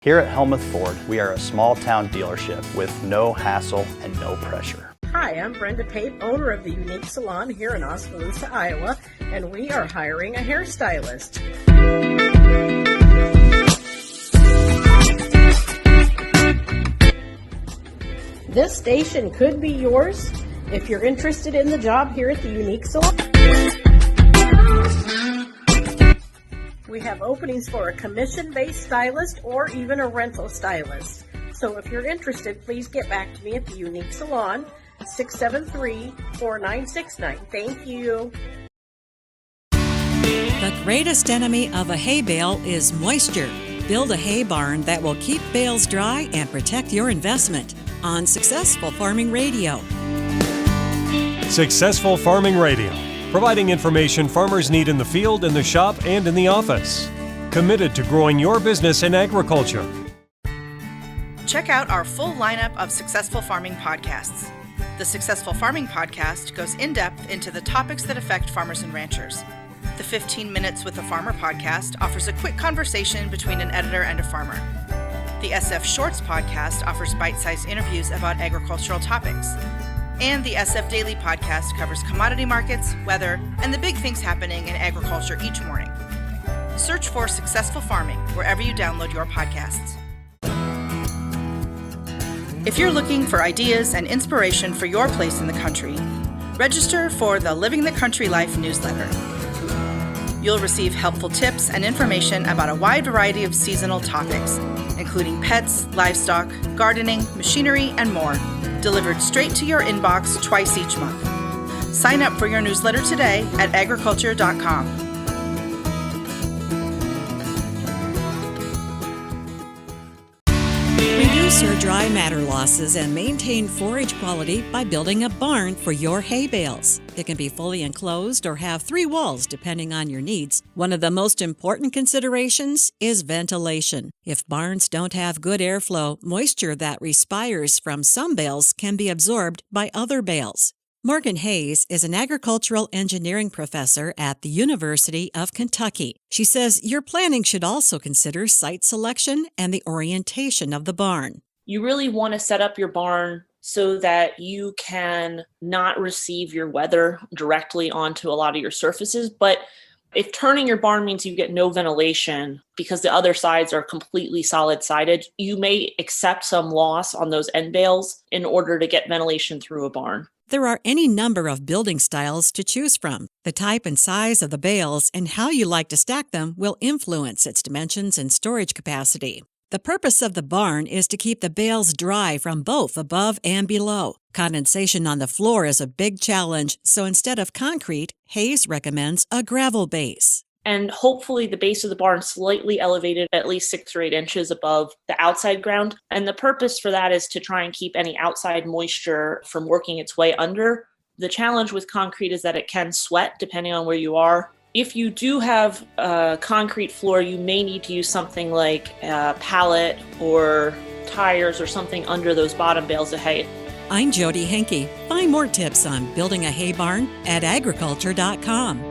Here at Helmuth Ford, we are a small-town dealership with no hassle and no pressure. Hi, I'm Brenda Pape, owner of the Unique Salon here in Oskaloosa, Iowa, and we are hiring a hairstylist. This station could be yours if you're interested in the job here at the Unique Salon. We have openings for a commission-based stylist or even a rental stylist. So if you're interested, please get back to me at the Unique Salon, 673-4969. Thank you. The greatest enemy of a hay bale is moisture. Build a hay barn that will keep bales dry and protect your investment. On Successful Farming Radio. Successful Farming Radio, providing information farmers need in the field, in the shop, and in the office. Committed to growing your business in agriculture. Check out our full lineup of Successful Farming podcasts. The Successful Farming podcast goes in-depth into the topics that affect farmers and ranchers. The 15 Minutes with a Farmer podcast offers a quick conversation between an editor and a farmer. The SF Shorts podcast offers bite-sized interviews about agricultural topics. And the SF Daily podcast covers commodity markets, weather, and the big things happening in agriculture each morning. Search for Successful Farming wherever you download your podcasts. If you're looking for ideas and inspiration for your place in the country, register for the Living the Country Life newsletter. You'll receive helpful tips and information about a wide variety of seasonal topics, including pets, livestock, gardening, machinery, and more, delivered straight to your inbox twice each month. Sign up for your newsletter today at agriculture.com. Reduce your dry matter losses and maintain forage quality by building a barn for your hay bales. It can be fully enclosed or have 3 walls depending on your needs. One of the most important considerations is ventilation. If barns don't have good airflow, moisture that respires from some bales can be absorbed by other bales. Morgan Hayes is an agricultural engineering professor at the University of Kentucky. She says your planning should also consider site selection and the orientation of the barn. You really want to set up your barn so that you can not receive your weather directly onto a lot of your surfaces. But if turning your barn means you get no ventilation because the other sides are completely solid-sided, you may accept some loss on those end bales in order to get ventilation through a barn. There are any number of building styles to choose from. The type and size of the bales and how you like to stack them will influence its dimensions and storage capacity. The purpose of the barn is to keep the bales dry from both above and below. Condensation on the floor is a big challenge, so instead of concrete, Hayes recommends a gravel base. And hopefully the base of the barn slightly elevated at least 6 or 8 inches above the outside ground. And the purpose for that is to try and keep any outside moisture from working its way under. The challenge with concrete is that it can sweat depending on where you are. If you do have a concrete floor, you may need to use something like a pallet or tires or something under those bottom bales of hay. I'm Jody Henke. Find more tips on building a hay barn at agriculture.com.